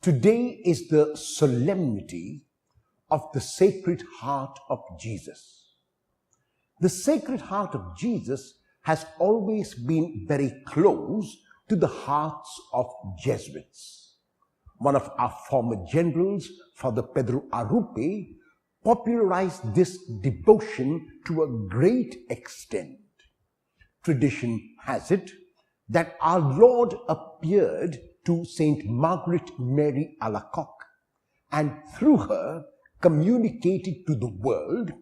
Today is the solemnity of the Sacred Heart of Jesus. The Sacred Heart of Jesus has always been very close to the hearts of Jesuits. One of our former generals, Father Pedro Arrupe, popularized this devotion to a great extent. Tradition has it that our Lord appeared to Saint Margaret Mary Alacoque and through her communicated to the world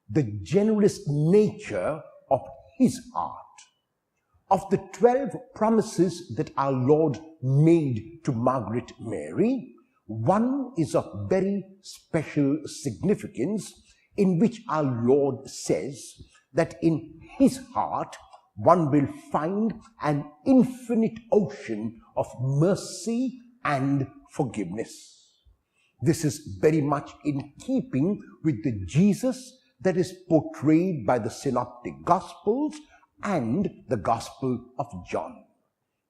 the generous nature of his heart. Of the 12 promises that our Lord made to Margaret Mary, one is of very special significance, in which our Lord says that in his heart one will find an infinite ocean of mercy and forgiveness. This is very much in keeping with the Jesus that is portrayed by the Synoptic Gospels and the Gospel of John.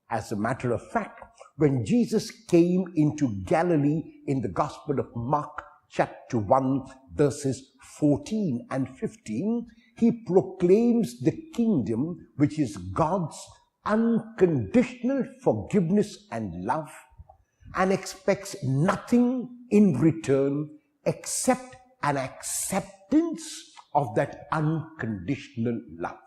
As a matter of fact, when Jesus came into Galilee in the Gospel of Mark chapter 1 verses 14 and 15, he proclaims the kingdom, which is God's unconditional forgiveness and love, and expects nothing in return except an acceptance of that unconditional love.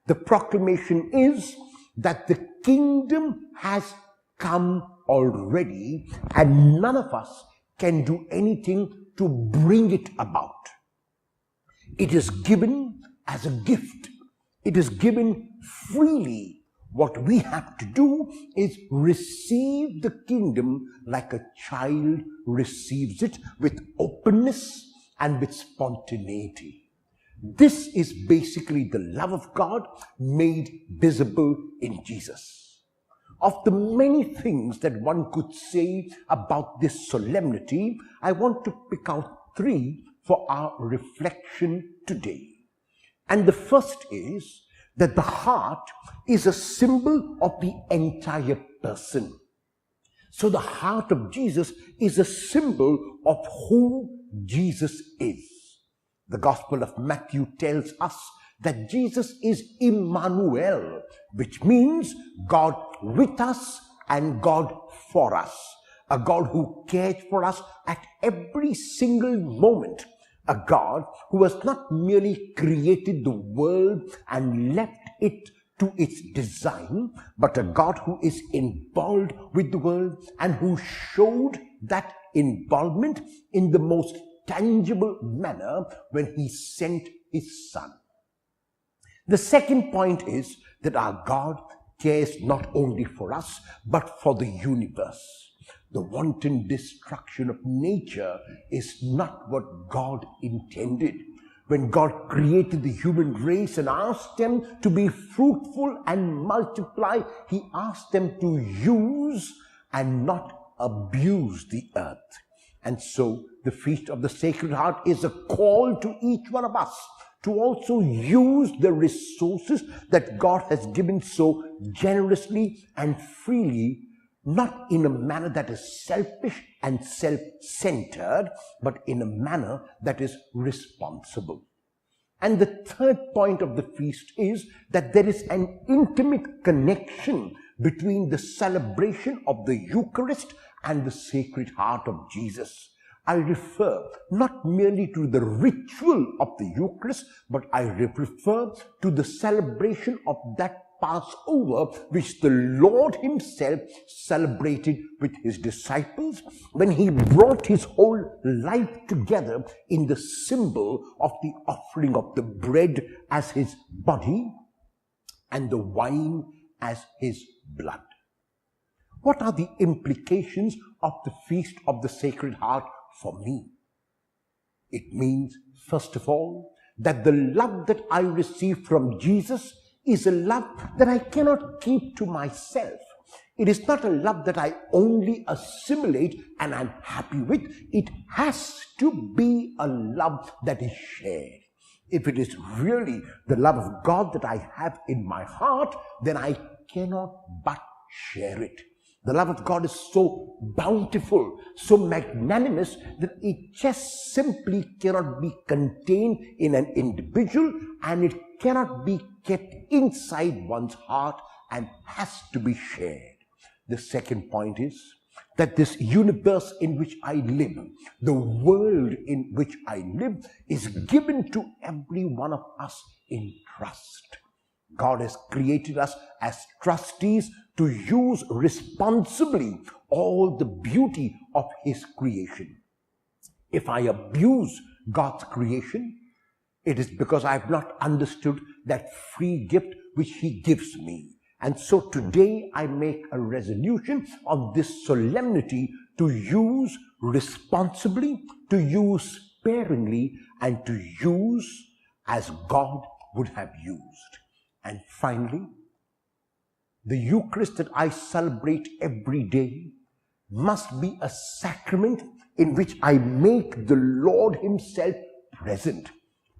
The proclamation is that the kingdom has come already and none of us can do anything to bring it about. It is given as a gift. It is given freely. What we have to do is receive the kingdom like a child receives it, with openness and with spontaneity. This is basically the love of God made visible in Jesus. Of the many things that one could say about this solemnity, I want to pick out 3 for our reflection today. And the first is that the heart is a symbol of the entire person. So the heart of Jesus is a symbol of who Jesus is. The Gospel of Matthew tells us that Jesus is Emmanuel, which means God with us and God for us. A God who cared for us at every single moment. A God who has not merely created the world and left it to its design, but a God who is involved with the world and who showed that involvement in the most tangible manner when he sent his Son. The second point is that our God cares not only for us, but for the universe. The wanton destruction of nature is not what God intended. When God created the human race and asked them to be fruitful and multiply, he asked them to use and not abuse the earth. And so the Feast of the Sacred Heart is a call to each one of us to also use the resources that God has given so generously and freely, not in a manner that is selfish and self-centered, but in a manner that is responsible. And the third point of the feast is that there is an intimate connection between the celebration of the Eucharist and the Sacred Heart of Jesus. I refer not merely to the ritual of the Eucharist, but I refer to the celebration of that Passover which the Lord himself celebrated with his disciples when he brought his whole life together in the symbol of the offering of the bread as his body and the wine as his blood. What are the implications of the Feast of the Sacred Heart for me? It means, first of all, that the love that I receive from Jesus is a love that I cannot keep to myself. It is not a love that I only assimilate and I'm happy with. It has to be a love that is shared. If it is really the love of God that I have in my heart, then I cannot but share it. The love of God is so bountiful, so magnanimous, that it just simply cannot be contained in an individual, and it cannot be kept inside one's heart and has to be shared. The second point is that this universe in which I live, the world in which I live, is given to every one of us in trust. God has created us as trustees to use responsibly all the beauty of His creation. If I abuse God's creation, it is because I have not understood that free gift which He gives me. And so today I make a resolution on this solemnity to use responsibly, to use sparingly, and to use as God would have used. And finally, the Eucharist that I celebrate every day must be a sacrament in which I make the Lord Himself present.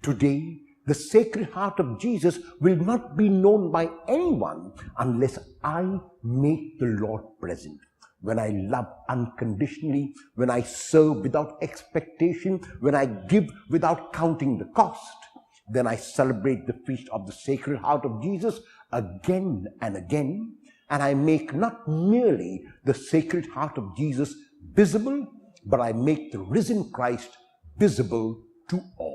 Today, the Sacred Heart of Jesus will not be known by anyone unless I make the Lord present. When I love unconditionally, when I serve without expectation, when I give without counting the cost, then I celebrate the feast of the Sacred Heart of Jesus again and again, and I make not merely the Sacred Heart of Jesus visible, but I make the risen Christ visible to all.